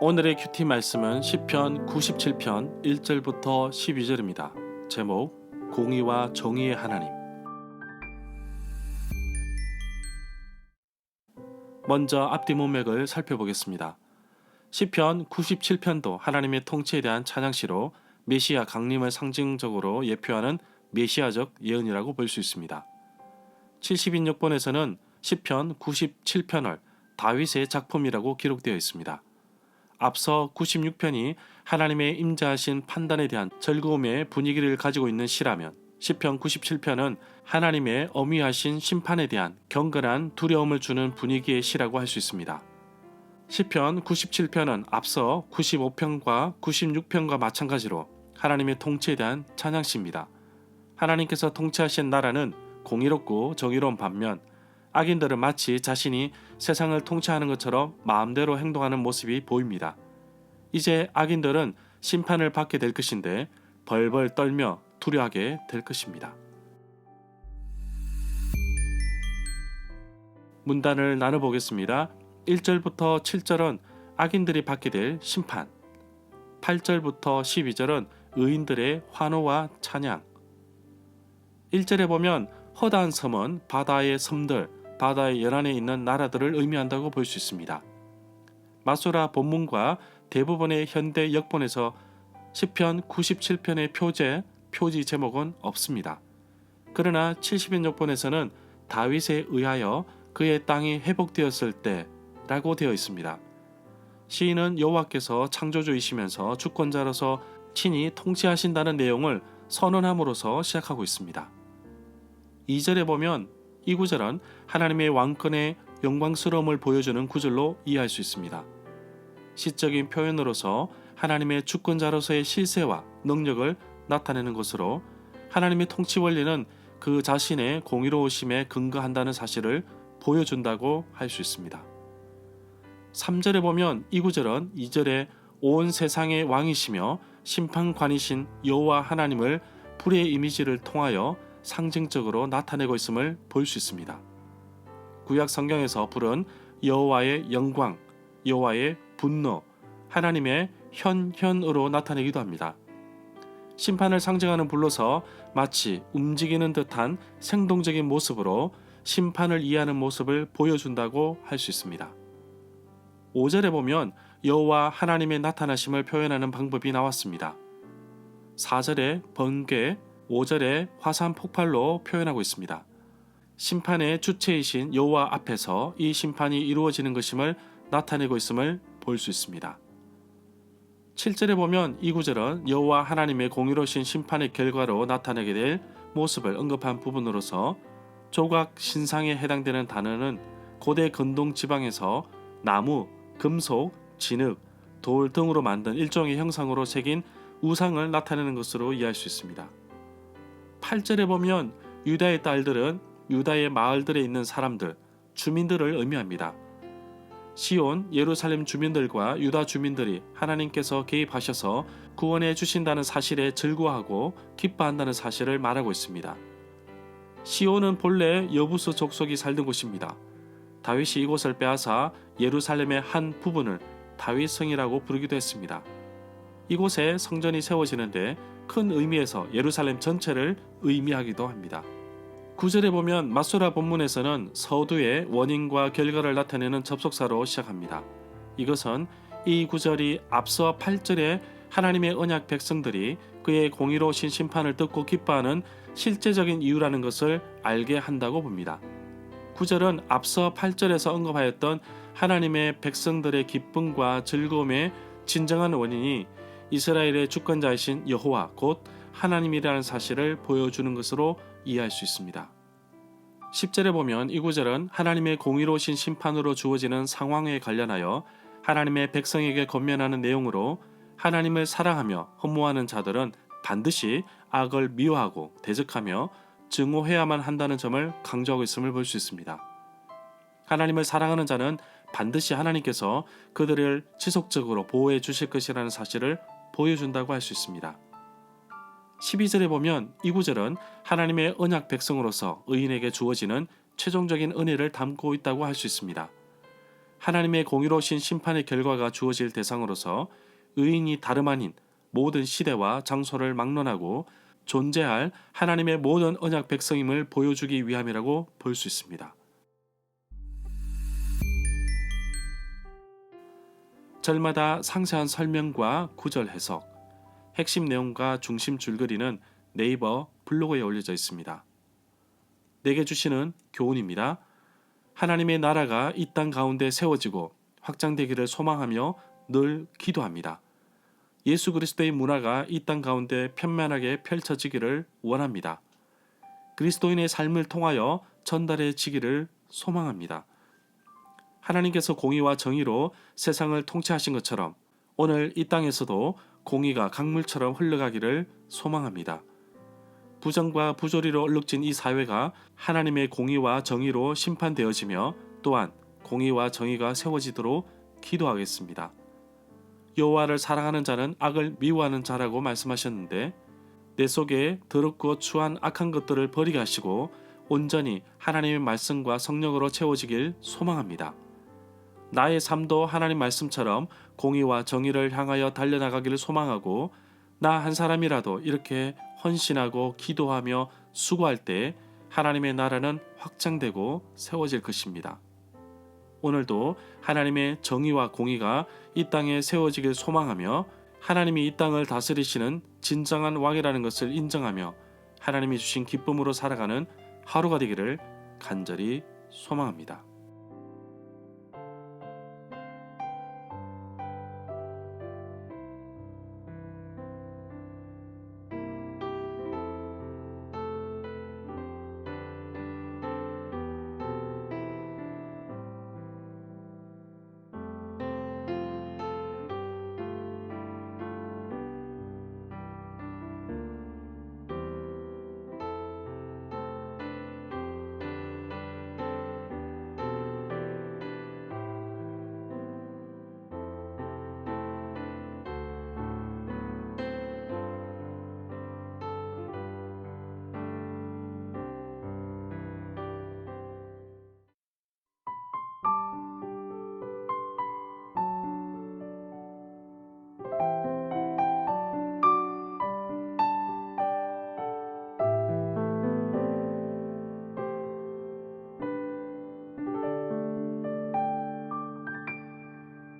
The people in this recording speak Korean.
오늘의 큐티 말씀은 시편 97편 1절부터 12절입니다. 제목 공의와 정의의 하나님. 먼저 앞뒤 문맥을 살펴보겠습니다. 시편 97편도 하나님의 통치에 대한 찬양시로 메시아 강림을 상징적으로 예표하는 메시아적 예언이라고 볼 수 있습니다. 70인역본에서는 시편 97편을 다윗의 작품이라고 기록되어 있습니다. 앞서 96편이 하나님의 임재하신 판단에 대한 즐거움의 분위기를 가지고 있는 시라면 시편 97편은 하나님의 엄위하신 심판에 대한 경건한 두려움을 주는 분위기의 시라고 할 수 있습니다. 시편 97편은 앞서 95편과 96편과 마찬가지로 하나님의 통치에 대한 찬양시입니다. 하나님께서 통치하신 나라는 공의롭고 정의로운 반면 악인들은 마치 자신이 세상을 통치하는 것처럼 마음대로 행동하는 모습이 보입니다. 이제 악인들은 심판을 받게 될 것인데 벌벌 떨며 두려워하게 될 것입니다. 문단을 나눠보겠습니다. 1절부터 7절은 악인들이 받게 될 심판, 8절부터 12절은 의인들의 환호와 찬양. 1절에 보면 허다한 섬은 바다의 섬들, 바다의 연안에 있는 나라들을 의미한다고 볼 수 있습니다. 마소라 본문과 대부분의 현대 역본에서 시편 97편의 표지 제목은 없습니다. 그러나 70인 역본에서는 다윗에 의하여 그의 땅이 회복되었을 때라고 되어 있습니다. 시인은 여호와께서 창조주이시면서 주권자로서 친히 통치하신다는 내용을 선언함으로써 시작하고 있습니다. 2절에 보면 이 구절은 하나님의 왕권의 영광스러움을 보여주는 구절로 이해할 수 있습니다. 시적인 표현으로서 하나님의 주권자로서의 실세와 능력을 나타내는 것으로 하나님의 통치 원리는 그 자신의 공의로우심에 근거한다는 사실을 보여준다고 할 수 있습니다. 3절에 보면 이 구절은 2절에 온 세상의 왕이시며 심판관이신 여호와 하나님을 불의 이미지를 통하여 상징적으로 나타내고 있음을 볼 수 있습니다. 구약 성경에서 불은 여호와의 영광, 여호와의 분노, 하나님의 현현으로 나타내기도 합니다. 심판을 상징하는 불로서 마치 움직이는 듯한 생동적인 모습으로 심판을 이해하는 모습을 보여준다고 할 수 있습니다. 5절에 보면 여호와 하나님의 나타나심을 표현하는 방법이 나왔습니다. 4절에 번개, 5절에 화산 폭발로 표현하고 있습니다. 심판의 주체이신 여호와 앞에서 이 심판이 이루어지는 것임을 나타내고 있음을 볼 수 있습니다. 7절에 보면 이 구절은 여호와 하나님의 공의로우신 심판의 결과로 나타내게 될 모습을 언급한 부분으로서 조각 신상에 해당되는 단어는 고대 근동 지방에서 나무, 금속, 진흙, 돌 등으로 만든 일종의 형상으로 새긴 우상을 나타내는 것으로 이해할 수 있습니다. 8절에 보면 유다의 딸들은 유다의 마을들에 있는 사람들, 주민들을 의미합니다. 시온, 예루살렘 주민들과 유다 주민들이 하나님께서 개입하셔서 구원해 주신다는 사실에 즐거워하고 기뻐한다는 사실을 말하고 있습니다. 시온은 본래 여부스 족속이 살던 곳입니다. 다윗이 이곳을 빼앗아 예루살렘의 한 부분을 다윗성이라고 부르기도 했습니다. 이곳에 성전이 세워지는데 큰 의미에서 예루살렘 전체를 의미하기도 합니다. 9절에 보면 마소라 본문에서는 서두의 원인과 결과를 나타내는 접속사로 시작합니다. 이것은 이 구절이 앞서 8절에 하나님의 언약 백성들이 그의 공의로우신 심판을 듣고 기뻐하는 실제적인 이유라는 것을 알게 한다고 봅니다. 9절은 앞서 8절에서 언급하였던 하나님의 백성들의 기쁨과 즐거움의 진정한 원인이 이스라엘의 주권자이신 여호와 곧 하나님이라는 사실을 보여주는 것으로 이해할 수 있습니다. 10절에 보면 이 구절은 하나님의 공의로우신 심판으로 주어지는 상황에 관련하여 하나님의 백성에게 권면하는 내용으로 하나님을 사랑하며 허무하는 자들은 반드시 악을 미워하고 대적하며 증오해야만 한다는 점을 강조하고 있음을 볼 수 있습니다. 하나님을 사랑하는 자는 반드시 하나님께서 그들을 지속적으로 보호해 주실 것이라는 사실을 보여준다고 할 수 있습니다. 12절에 보면 이 구절은 하나님의 언약 백성으로서 의인에게 주어지는 최종적인 은혜를 담고 있다고 할 수 있습니다. 하나님의 공의로우신 심판의 결과가 주어질 대상으로서 의인이 다름 아닌 모든 시대와 장소를 막론하고 존재할 하나님의 모든 언약 백성임을 보여주기 위함이라고 볼 수 있습니다. 절마다 상세한 설명과 구절 해석, 핵심 내용과 중심 줄거리는 네이버 블로그에 올려져 있습니다. 내게 주시는 교훈입니다. 하나님의 나라가 이 땅 가운데 세워지고 확장되기를 소망하며 늘 기도합니다. 예수 그리스도의 문화가 이 땅 가운데 편만하게 펼쳐지기를 원합니다. 그리스도인의 삶을 통하여 전달해지기를 소망합니다. 하나님께서 공의와 정의로 세상을 통치하신 것처럼 오늘 이 땅에서도 공의가 강물처럼 흘러가기를 소망합니다. 부정과 부조리로 얼룩진 이 사회가 하나님의 공의와 정의로 심판되어지며 또한 공의와 정의가 세워지도록 기도하겠습니다. 여호와를 사랑하는 자는 악을 미워하는 자라고 말씀하셨는데 내 속에 더럽고 추한 악한 것들을 버리게 하시고 온전히 하나님의 말씀과 성령으로 채워지길 소망합니다. 나의 삶도 하나님 말씀처럼 공의와 정의를 향하여 달려나가기를 소망하고 나 한 사람이라도 이렇게 헌신하고 기도하며 수고할 때 하나님의 나라는 확장되고 세워질 것입니다. 오늘도 하나님의 정의와 공의가 이 땅에 세워지길 소망하며 하나님이 이 땅을 다스리시는 진정한 왕이라는 것을 인정하며 하나님이 주신 기쁨으로 살아가는 하루가 되기를 간절히 소망합니다.